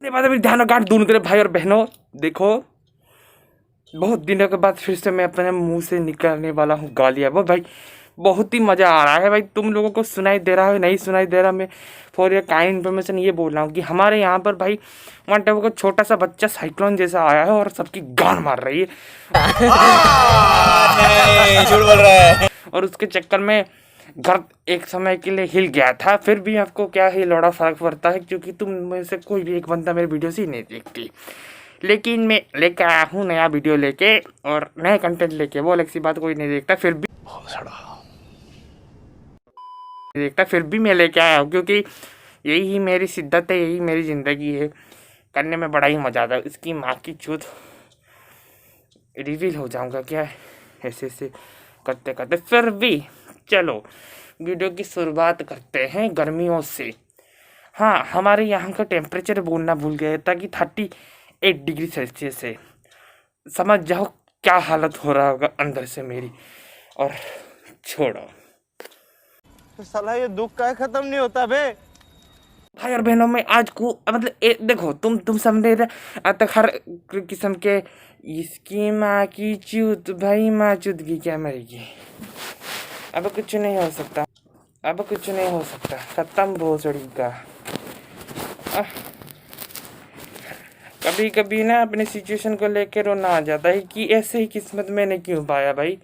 इसके बाद अभी ध्यान गांठ दून करे भाई और बहनों, देखो बहुत दिनों के बाद फिर से मैं अपने मुंह से निकलने वाला हूँ गालियाँ। वो भाई बहुत ही मज़ा आ रहा है भाई। तुम लोगों को सुनाई दे रहा है नहीं सुनाई दे रहा, मैं फॉर योर काइंड इन्फॉर्मेशन ये बोल रहा हूँ कि हमारे यहाँ पर भाई वन टाइम को छोटा सा बच्चा साइक्लोन जैसा आया है और सबकी गान मार रही है। नहीं, झूठ बोल रहा है। और उसके चक्कर में घर एक समय के लिए हिल गया था। फिर भी आपको क्या ही लौड़ा फर्क पड़ता है, क्योंकि तुम में से कोई भी एक बंदा मेरे वीडियोस ही नहीं देखती। लेकिन मैं लेकर आया हूँ नया वीडियो लेके और नए कंटेंट लेके। वो अलग सी बात, कोई नहीं देखता फिर भी मैं लेके आया हूँ, क्योंकि यही मेरी शिद्दत है, यही मेरी ज़िंदगी है। करने में बड़ा ही मज़ा आता है। इसकी माँ की चूत रिवील हो जाऊँगा क्या ऐसे ऐसे करते करते। फिर भी चलो वीडियो की शुरुआत करते हैं गर्मियों से। हाँ, हमारे यहाँ का टेम्परेचर बोलना भूल गए, ताकि 38 डिग्री सेल्सियस है। समझ जाओ क्या हालत हो रहा होगा अंदर से मेरी। और छोड़ो, तो साला ये दुख का खत्म नहीं होता बे। भाई और बहनों में आज को मतलब देखो तुम समझे तक हर किस्म के इसकी माँ की चूत, भाई माँ चूत की क्या मरेगी। अब कुछ नहीं हो सकता, अब कुछ नहीं हो सकता, खत्म भोसड़ी का। कभी कभी ना अपने सिचुएशन को लेकर रोना आ जाता है कि ऐसे ही किस्मत मैंने क्यों पाया भाई।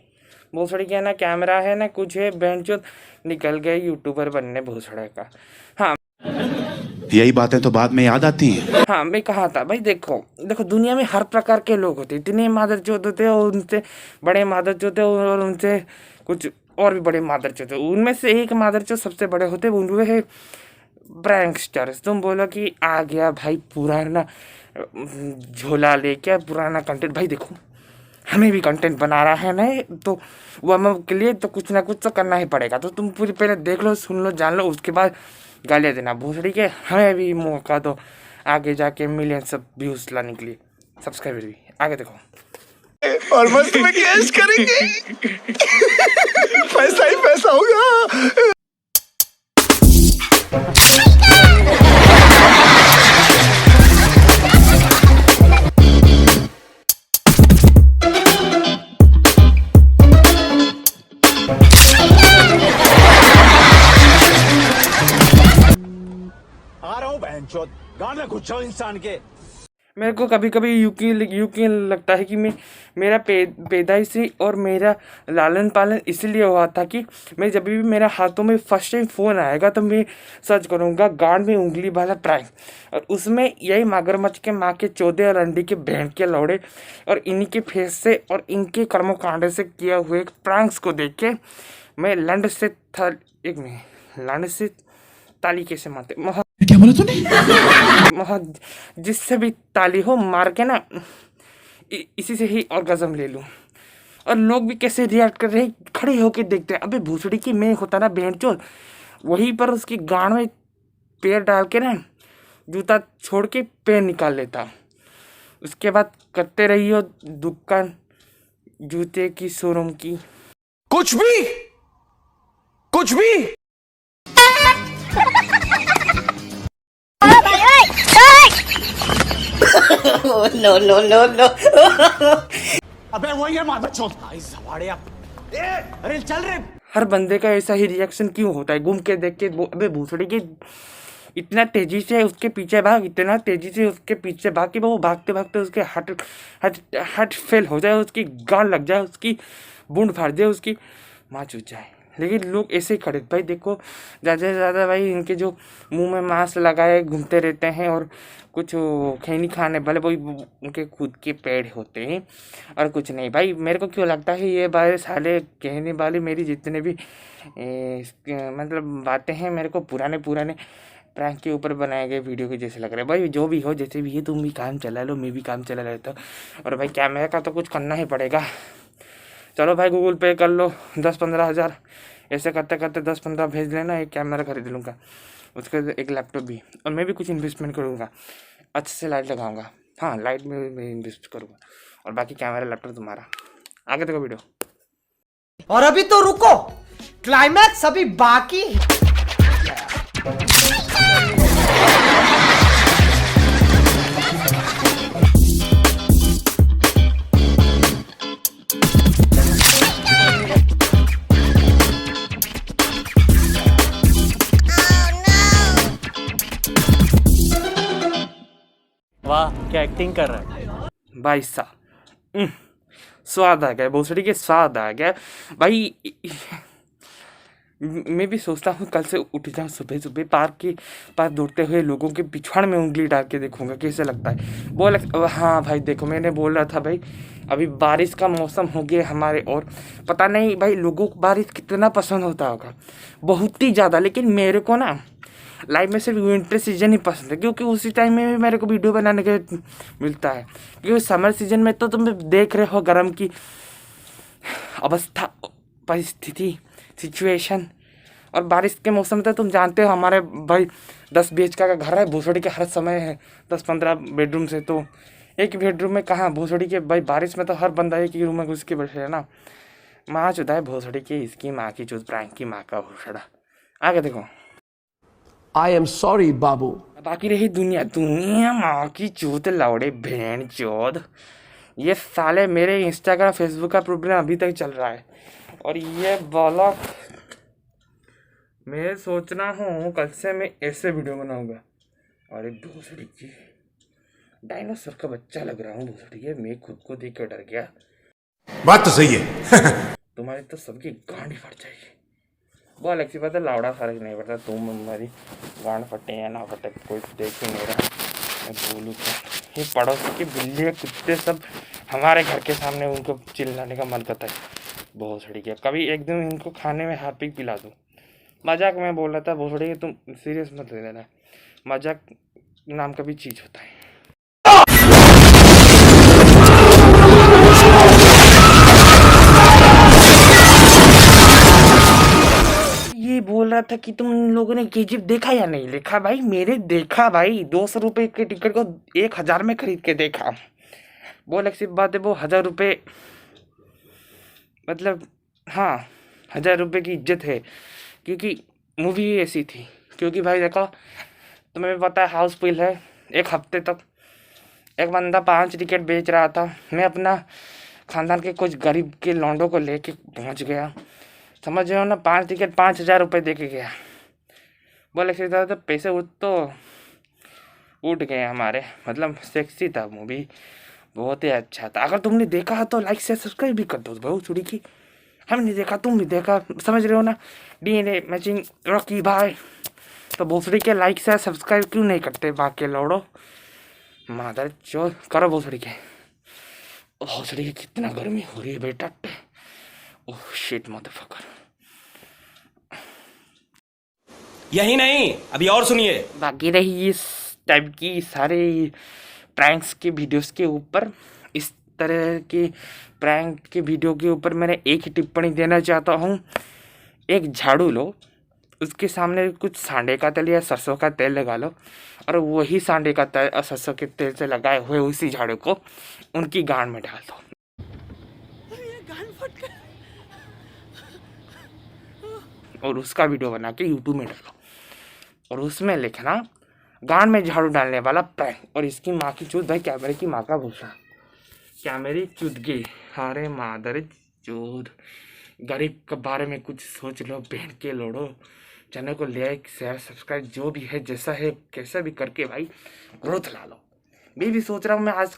भोसड़ी का ना कैमरा है ना कुछ है, बेंचोद निकल गए यूट्यूबर बनने भोसड़े का। हाँ, यही बातें तो बाद में याद आती हैं। हाँ मैं कहा था भाई, देखो दुनिया में हर प्रकार के लोग होते, इतने मादरचोद होते और उनसे बड़े मादरचोद होते और उनसे कुछ और भी बड़े मादरचोद होते। उनमें से एक मादरचोद सबसे बड़े होते, उनमें है प्रैंकस्टर्स। तुम बोलो कि आ गया भाई पुराना झोला लेके पुराना कंटेंट। भाई देखो हमें भी कंटेंट बना रहा है ना, तो वो हम के लिए तो कुछ ना कुछ तो करना ही पड़ेगा। तो तुम पूरी पहले देख लो, सुन लो, जान लो, उसके बाद गालियाँ देना। भोसड़ी के हमें भी मौका दो आगे जाके मिलियंस व्यूज लाने के लिए, सब्सक्राइबर भी। आगे देखो और मस्त में कैश करेंगे। पैसा ही पैसा होगा। आ रहा हूँ बहनचोद, गाना घुस जाओ इंसान के। मेरे को कभी कभी यूकी लगता है कि मेरा पैदाइशी और मेरा लालन पालन इसलिए हुआ था कि मैं जब भी मेरे हाथों में फर्स्ट टाइम फ़ोन आएगा तो मैं सर्च करूँगा गांड में उंगली वाला प्रैंक, और उसमें यही मगरमच्छ के माँ के चौधे और अंडी के बहन के लौड़े और इन्हीं के फेस से और इनके कर्मकांड से किया हुए प्रैंक्स को देख के मैं लंड से ताली कैसे मारते क्या बोला तूने? जिससे भी ताली हो मार के ना इसी से ही ऑर्गेज़म ले लूं। और लोग भी कैसे रिएक्ट कर रहे हैं, खड़े होके देखते हैं। अबे भूसड़ी की मैं होता ना बेंचोद, वहीं पर उसकी गांड में पैर डाल के ना जूता छोड़ के पैर निकाल लेता। उसके बाद करते रहियो दुकान जूते की शोरूम की। कुछ भी no. अबे वही है माता चौथ भाई सवाड़िया। अरे चल रे। हर बंदे का ऐसा ही रिएक्शन क्यों होता है? घूम के देख के अबे भूसड़ी के इतना तेजी से उसके पीछे भाग, इतना तेजी से उसके पीछे भाग कि वो भागते भागते उसके हट फेल हो जाए, उसकी गाल लग जाए, उसकी बूंद फाड़ जाए, उसकी माँ चूत जाए। लेकिन लोग ऐसे ही खड़े। भाई देखो ज़्यादा से ज़्यादा भाई इनके जो मुंह में मास्क लगाए घूमते रहते हैं और कुछ खैनी खाने वाले वही उनके खुद के पेड़ होते हैं और कुछ नहीं। भाई मेरे को क्यों लगता है ये बारे साले कहने वाले मेरी जितने भी मतलब बातें हैं मेरे को पुराने प्रैंक के ऊपर बनाए गए वीडियो के जैसे लग रहे हैं। भाई जो भी हो जैसे भी है, तुम भी काम चला लो, मैं भी काम चला लेता हूँ। और भाई कैमरे का तो कुछ करना ही पड़ेगा। चलो भाई गूगल पे कर लो 10-15 हज़ार, ऐसे करते करते 10-15 भेज लेना, एक कैमरा खरीद लूँगा, उसके एक लैपटॉप भी, और मैं भी कुछ इन्वेस्टमेंट करूँगा, अच्छे से लाइट लगाऊंगा। हाँ लाइट में मैं इन्वेस्ट करूँगा और बाकी कैमरा लैपटॉप तुम्हारा। आगे देखो वीडियो। और अभी तो रुको, क्लाइमैक्स अभी बाकी है। वाह क्या एक्टिंग कर रहा है। भाई साहब स्वाद आ गया, भोसड़ी के स्वाद आ गया भाई। मैं भी सोचता हूँ कल से उठ जाऊँ सुबह सुबह पार्क के पास दौड़ते हुए लोगों के पिछवाड़ में उंगली डाल के देखूंगा कैसे लगता है। हाँ भाई देखो, मैंने बोल रहा था भाई अभी बारिश का मौसम हो गया हमारे, और पता नहीं भाई लोगों को बारिश कितना पसंद होता होगा, बहुत ही ज़्यादा। लेकिन मेरे को ना लाइफ में सिर्फ विंटर सीजन ही पसंद है, क्योंकि उसी टाइम में भी मेरे को वीडियो बनाने के मिलता है। क्योंकि समर सीजन में तो तुम देख रहे हो गर्म की अवस्था, परिस्थिति, सिचुएशन, और बारिश के मौसम में तो तुम जानते हो हमारे भाई 10 BHK का घर है, भोसड़ी के हर समय है 10-15 बेडरूम से, तो एक बेडरूम में कहाँ भोसड़ी के भाई, बारिश में तो हर बंदा एक ही रूम में घुस के बैठे है ना। माँ चुदा है भोसड़ी की, इसकी माँ की चुद, प्रैंक की माँ का भोसड़ा। आगे देखो, I am sorry, Babu. बाकी रही दुनिया माँ की चूत लौड़े भेड़ चौध। ये साले मेरे इंस्टाग्राम फेसबुक का प्रॉब्लम अभी तक चल रहा है, और ये वाला मैं सोचना हूँ कल से मैं ऐसे वीडियो बनाऊंगा। अरे भोसड़ी की डायनासोर का बच्चा लग रहा हूँ भोसड़ी है, मैं खुद को देख कर डर गया। बात तो सही है। तुम्हारी तो सबकी गांड ही फट जाएगी। वो अलग बात है, लावड़ा फर्क नहीं पड़ता, तुम हमारी गांड फटे या ना फटे कोई देख ही नहीं रहा। मैं बोलूँ क्या, ये पड़ोस के बिल्ली कुत्ते सब हमारे घर के सामने उनको चिल्लाने का मन करता है। भोसड़ी के कभी एक दिन इनको खाने में हार्पिक पिला दो। मजाक में बोल रहा था भोसड़ी के, तुम सीरियस मत ले लेना, मजाक नाम का भी चीज़ होता है। ये बोल रहा था कि तुम लोगों ने KGF देखा या नहीं देखा। भाई मेरे देखा भाई, 200 रुपये के टिकट को 1000 में खरीद के देखा। वो अलग सी बात है, वो 1000 रुपये मतलब हाँ 1000 रुपये की इज्जत है, क्योंकि मूवी ऐसी थी। क्योंकि भाई देखो तुम्हें पता है हाउसफुल है, एक हफ्ते तक एक बंदा 5 टिकट बेच रहा था। मैं अपना खानदान के कुछ गरीब के लौंडों को लेके पहुंच गया, समझ रहे हो ना। 5 टिकट 5000 रुपये दे के गया। बोले तो पैसे उठ गए हमारे, मतलब सेक्सी था मूवी, बहुत ही अच्छा था। अगर तुमने देखा है तो लाइक से सब्सक्राइब भी कर दो बहुत थोड़ी की। हमने देखा, तुम भी देखा, समझ रहे हो ना। DNA मैचिंग रॉकी भाई, तो भोसड़ी के लाइक से सब्सक्राइब क्यों नहीं करते बाकी लौड़ो मादर चोर, करो भोसड़ी के। भोसड़ी के कितना गर्मी हो रही है बेटा। Oh shit motherfucker. यही नहीं अभी और सुनिए। बाकी रही इस टाइप की सारे प्रैंक्स के वीडियोस के ऊपर, इस तरह के प्रैंक के वीडियो के ऊपर मैंने एक ही टिप्पणी देना चाहता हूँ। एक झाड़ू लो, उसके सामने कुछ सांडे का तेल या सरसों का तेल लगा लो, और वही सांडे का तेल और सरसों के तेल से लगाए हुए उसी झाड़ू को उनकी गांड में डाल दो। और उसका वीडियो बना के यूट्यूब में डालो, और उसमें लिखना गांड में झाड़ू डालने वाला प्रैंक, और इसकी माँ की चूत भाई, कैमरे की माँ का भूसा, क्या मेरी चुदगी। अरे मादर चूत, गरीब के बारे में कुछ सोच लो बहन के लोड़ो। चैनल को लाइक शेयर सब्सक्राइब जो भी है, जैसा है कैसा भी करके भाई ग्रोथ ला लो। मैं भी सोच रहा हूँ मैं आज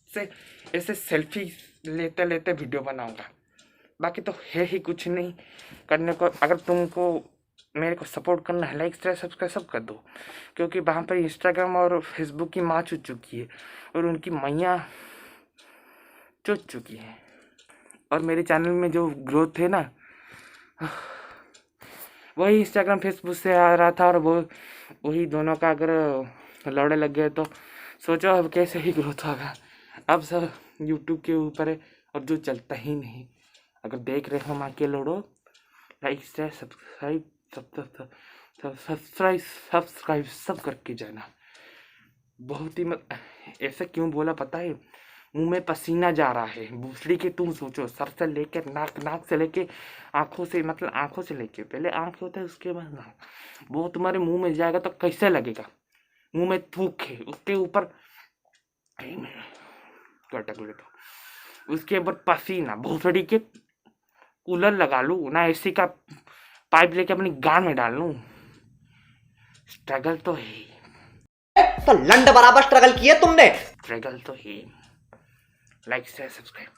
से ऐसे सेल्फी लेते लेते वीडियो बनाऊँगा। बाकी तो है ही कुछ नहीं करने को। अगर तुमको मेरे को सपोर्ट करना है, लाइक शेयर सब्सक्राइब सब कर दो, क्योंकि वहाँ पर इंस्टाग्राम और फेसबुक की माँ चुट चुकी है, और उनकी मैया चुट चुकी है। और मेरे चैनल में जो ग्रोथ है ना, वही इंस्टाग्राम फेसबुक से आ रहा था, और वही दोनों का अगर लड़े लग गए तो सोचो अब कैसे ही ग्रोथ होगा। अब सब यूट्यूब के ऊपर है, और जो चलता ही नहीं। अगर देख रहे हो माँ के लोड़ो, लाइक शेयर सब्सक्राइब सब करके जाना। बहुत ही ऐसा क्यों बोला पता है, मुंह में पसीना जा रहा है भूसड़ी के। तुम सोचो सर से लेकर नाक से लेके आँखों से, मतलब आँखों से लेके पहले आँख होता है उसके बाद नाक, वो तुम्हारे मुंह में जाएगा तो कैसे लगेगा। मुंह में थूक है, उसके ऊपर कटक लेता, उसके ऊपर पसीना, भूसड़ी के कूलर लगा लूँ ना, एसी का पाइप लेके अपनी गांड में डाल लूँ। स्ट्रगल तो है। तो लंड बराबर स्ट्रगल किए तुमने। स्ट्रगल तो ही। Like share subscribe.